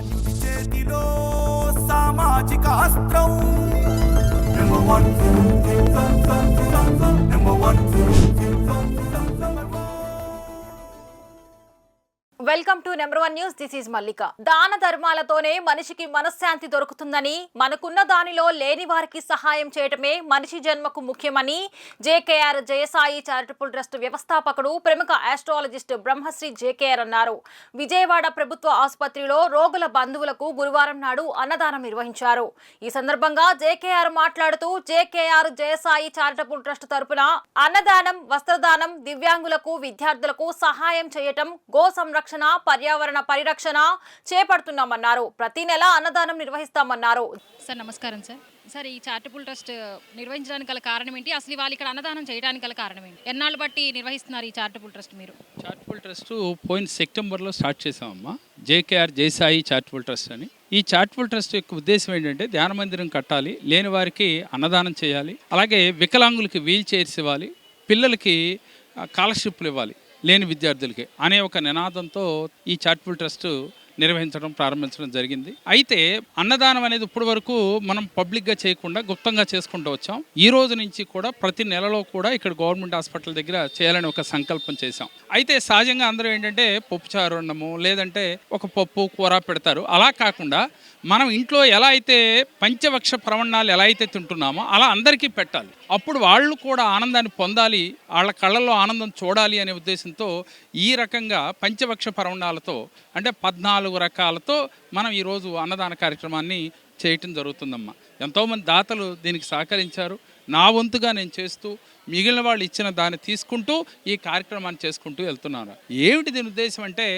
మనిషి చేతిలో సామాజిక అస్త్రం number one number one. Welcome to number 1 news. This is Mallika. దాన ధర్మాలతోనే మనిషికి మనశ్శాంతి దొరుకుతుందని, మనకున్న దానిలో లేని వారికి సహాయం చేయటమే మనిషి జన్మకు ముఖ్యమని జేకేఆర్ జయసాయి చారిటబుల్ ట్రస్ట్ వ్యవస్థాపకుడు ప్రముఖ ఆస్ట్రాలజిస్ట్ బ్రహ్మశ్రీ జేకేఆర్ అన్నారు. విజయవాడ ప్రభుత్వ ఆసుపత్రిలో రోగుల బంధువులకు గురువారం నాడు అన్నదానం నిర్వహించారు. ఈ సందర్భంగా జేకేఆర్ మాట్లాడుతూ జేకేఆర్ జయసాయి చారిటబుల్ ట్రస్ట్ తరపున అన్నదానం, వస్త్రదానం, దివ్యాంగులకు, విద్యార్థులకు సహాయం చేయటం, గో సంరక్షణ, పర్యావరణ పరిరక్షణ చేపడుతున్నామన్నారు. ప్రతి నెల అన్నదానం నిర్వహిస్తామన్నారు. సార్ నమస్కారం సార్. సార్ ఈ చారిటబుల్ ట్రస్ట్ నిర్వహించడానికి గల కారణం ఏంటి? అసలు వాళ్ళు ఇక్కడ అన్నదానం చేయడానికి గల కారణం ఏంటి? ఎన్నాళ్ళు బట్టి నిర్వహిస్తున్నారు ఈ చారిటబుల్ ట్రస్ట్ మీరు? చారిటబుల్ ట్రస్ట్ పోయిన సెప్టెంబర్లో స్టార్ట్ చేసామమ్మా, జేకేఆర్ జయసాయి చారిటబుల్ ట్రస్ట్ అని. ఈ చారిటబుల్ ట్రస్ట్ యొక్క ఉద్దేశం ఏంటంటే ధ్యాన మందిరం కట్టాలి, లేని వారికి అన్నదానం చేయాలి, అలాగే వికలాంగులకి వీల్ చైర్స్ ఇవ్వాలి, పిల్లలకి స్కాలర్షిప్లు ఇవ్వాలి, లేని విద్యార్థులకి అనే ఒక నినాదంతో ఈ చారిటబుల్ ట్రస్ట్ నిర్వహించడం ప్రారంభించడం జరిగింది. అయితే అన్నదానం అనేది ఇప్పటి వరకు మనం పబ్లిక్గా చేయకుండా గుప్తంగా చేసుకుంటూ వచ్చాం. ఈ రోజు నుంచి కూడా ప్రతి నెలలో కూడా ఇక్కడ గవర్నమెంట్ హాస్పిటల్ దగ్గర చేయాలని ఒక సంకల్పం చేశాం. అయితే సహజంగా అందరూ ఏంటంటే పప్పుచారు అన్నము, లేదంటే ఒక పప్పు కూర పెడతారు. అలా కాకుండా మనం ఇంట్లో ఎలా అయితే పంచవక్ష ప్రవణాలు ఎలా అయితే తింటున్నామో అలా అందరికీ పెట్టాలి. అప్పుడు వాళ్ళు కూడా ఆనందాన్ని పొందాలి, వాళ్ళ కళ్ళల్లో ఆనందం చూడాలి అనే ఉద్దేశంతో ఈ రకంగా పంచవక్ష ప్రవణాలతో అంటే 14 రకాలతో మనం ఈరోజు అన్నదాన కార్యక్రమాన్ని చేయటం జరుగుతుందమ్మా. ఎంతోమంది దాతలు దీనికి సహకరించారు. నా వంతుగా నేను చేస్తూ మిగిలిన వాళ్ళు ఇచ్చిన దాన్ని తీసుకుంటూ ఈ కార్యక్రమాన్ని చేసుకుంటూ వెళ్తున్నారు. ఏమిటి దీని ఉద్దేశం అంటే,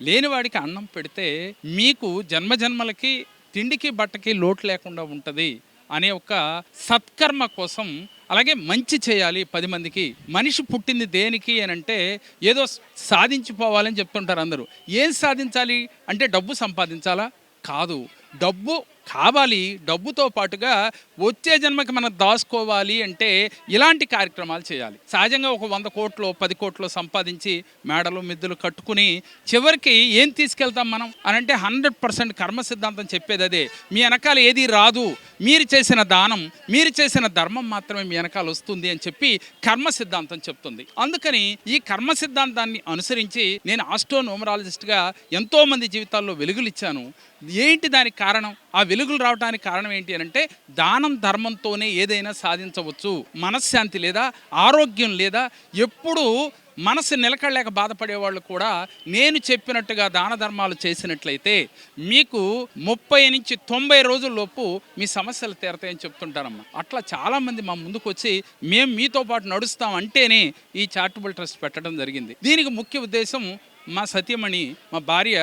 లేనివాడికి అన్నం పెడితే మీకు జన్మజన్మలకి తిండికి బట్టకి లోటు లేకుండా ఉంటుంది అనే ఒక సత్కర్మ కోసం, అలాగే మంచి చేయాలి 10 మందికి. మనిషి పుట్టింది దేనికి అని అంటే ఏదో సాధించిపోవాలని చెప్తుంటారు అందరూ. ఏం సాధించాలి అంటే డబ్బు సంపాదించాలా? కాదు, డబ్బు కావాలి. డబ్బుతో పాటుగా వచ్చే జన్మకి మనం దాచుకోవాలి అంటే ఇలాంటి కార్యక్రమాలు చేయాలి. సహజంగా ఒక 100 కోట్లు 10 కోట్లు సంపాదించి మేడలు మిద్దులు కట్టుకుని చివరికి ఏం తీసుకెళ్తాం మనం అని అంటే 100% కర్మ సిద్ధాంతం చెప్పేది అదే. మీ వెనకాల ఏది రాదు, మీరు చేసిన దానం, మీరు చేసిన ధర్మం మాత్రమే మీ వెనకాల వస్తుంది అని చెప్పి కర్మ సిద్ధాంతం చెప్తుంది. అందుకని ఈ కర్మ సిద్ధాంతాన్ని అనుసరించి నేను ఆస్ట్రోన్యూమరాలజిస్ట్గా ఎంతోమంది జీవితాల్లో వెలుగులు ఇచ్చాను. ఏంటి దానికి కారణం? ఆ వెలుగులు రావడానికి కారణం ఏంటి అని అంటే దానం ధర్మంతోనే ఏదైనా సాధించవచ్చు. మనశ్శాంతి లేదా, ఆరోగ్యం లేదా, ఎప్పుడు మనసు నిలకడలేక బాధపడేవాళ్ళు కూడా నేను చెప్పినట్టుగా దాన ధర్మాలు చేసినట్లయితే మీకు 30 నుంచి 90 రోజుల్లోపు మీ సమస్యలు తీరతాయని చెప్తుంటారమ్మా. అట్లా చాలామంది మా ముందుకు వచ్చి మేము మీతో పాటు నడుస్తాం అంటేనే ఈ చారిటబుల్ ట్రస్ట్ పెట్టడం జరిగింది. దీనికి ముఖ్య ఉద్దేశం, మా సతీమణి, మా భార్య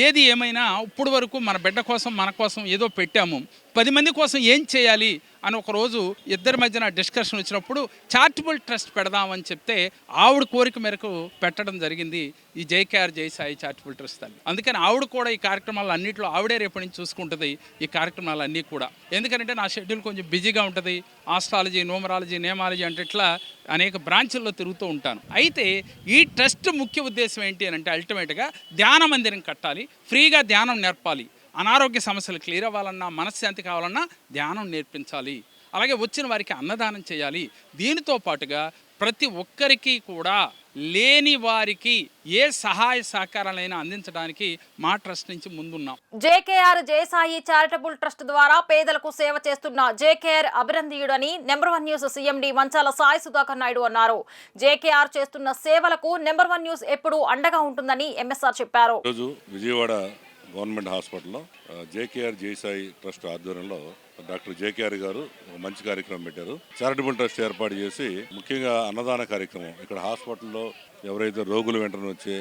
ఏది ఏమైనా ఇప్పుడు వరకు మన బిడ్డ కోసం మన కోసం ఏదో పెట్టాము, 10 మంది కోసం ఏం చేయాలి అని ఒకరోజు ఇద్దరి మధ్యన డిస్కషన్ వచ్చినప్పుడు చారిటబుల్ ట్రస్ట్ పెడదామని చెప్తే ఆవిడ కోరిక మేరకు పెట్టడం జరిగింది ఈ జేకేఆర్ జయసాయి చారిటబుల్ ట్రస్ట్ అని. అందుకని ఆవిడ కూడా ఈ కార్యక్రమాలు అన్నింటిలో ఆవిడే రేపటి నుంచి చూసుకుంటుంది ఈ కార్యక్రమాలు అన్నీ కూడా. ఎందుకంటే నా షెడ్యూల్ కొంచెం బిజీగా ఉంటుంది. ఆస్ట్రాలజీ, న్యూమరాలజీ, నేమాలజీ అంటే ఇట్లా అనేక బ్రాంచుల్లో తిరుగుతూ ఉంటాను. అయితే ఈ ట్రస్ట్ ముఖ్య ఉద్దేశం ఏంటి అని అంటే అల్టిమేట్గా ధ్యాన మందిరం కట్టాలి, ఫ్రీగా ధ్యానం నేర్పాలి. అనారోగ్య సమస్యలు క్లియర్ అవ్వాలన్నా, మనశ్శాంతి కావాలన్నా ధ్యానం నేర్పించాలి. అలాగే వచ్చిన వారికి అన్నదానం చేయాలి. దీనితో పాటుగా ప్రతి ఒక్కరికి కూడా లేని వారికి ఏ సహాయ సహకారాలైనా అందించడానికి మా ట్రస్ట్ నుంచి ముందున్నాం. జేకేఆర్ జయసాయి చారిటబుల్ ట్రస్ట్ ద్వారా పేదలకు సేవ చేస్తున్న జేకేఆర్ అభినందనీయుడని నెంబర్ 1 న్యూస్ సీఎండీ మంచాల సాయి సుధాకర్ నాయుడు అన్నారు. జేకేఆర్ చేస్తున్న సేవలకు నెంబర్ 1 న్యూస్ ఎప్పుడూ అండగా ఉంటుందని ఎంఎస్ఆర్ చెప్పారు. విజయవాడ గవర్నమెంట్ హాస్పిటల్లో జేకేఆర్ జయసాయి ట్రస్ట్ ఆధ్వర్యంలో డాక్టర్ జేకేఆర్ గారు ఒక మంచి కార్యక్రమం పెట్టారు. చారిటబుల్ ట్రస్ట్ ఏర్పాటు చేసి ముఖ్యంగా అన్నదాన కార్యక్రమం ఇక్కడ హాస్పిటల్లో ఎవరైతే రోగులు వెంటనే వచ్చే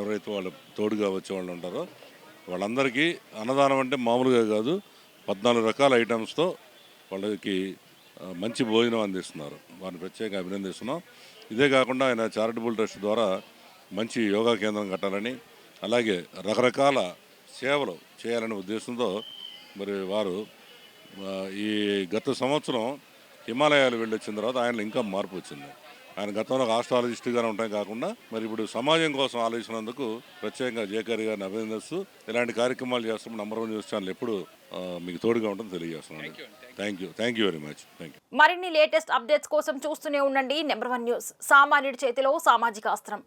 ఎవరైతే వాళ్ళ తోడుగా వచ్చే వాళ్ళు ఉంటారో వాళ్ళందరికీ అన్నదానం అంటే మామూలుగా కాదు, 14 రకాల ఐటమ్స్తో వాళ్ళకి మంచి భోజనం అందిస్తున్నారు. వారిని ప్రత్యేకంగా అభినందిస్తున్నాం. ఇదే కాకుండా ఆయన చారిటబుల్ ట్రస్ట్ ద్వారా మంచి యోగా కేంద్రం కట్టాలని, అలాగే రకరకాల సేవలు చేయాలనే ఉద్దేశంతో మరి వారు ఈ గత సంవత్సరం హిమాలయాలు వెళ్ళొచ్చిన తర్వాత ఆయనలో ఇంకా మార్పు వచ్చింది. ఆయన గతంలో ఒక ఆస్ట్రాలజిస్ట్గానే ఉంటాం కాకుండా మరి ఇప్పుడు సమాజం కోసం ఆలోచించినందుకు ప్రత్యేకంగా జేకేఆర్ గారిని అభినందిస్తూ ఇలాంటి కార్యక్రమాలు చేస్తాం. #1 న్యూస్ ఛానల్ ఎప్పుడు మీకు తోడుగా ఉంటుందని తెలియజేస్తున్నాను. Thank you very much. Thank you. మరిన్ని లేటెస్ట్ అప్డేట్స్ కోసం చూస్తూనే ఉండండి #1 న్యూస్. సామాన్యుడి చేతిలో సామాజిక అస్త్రం.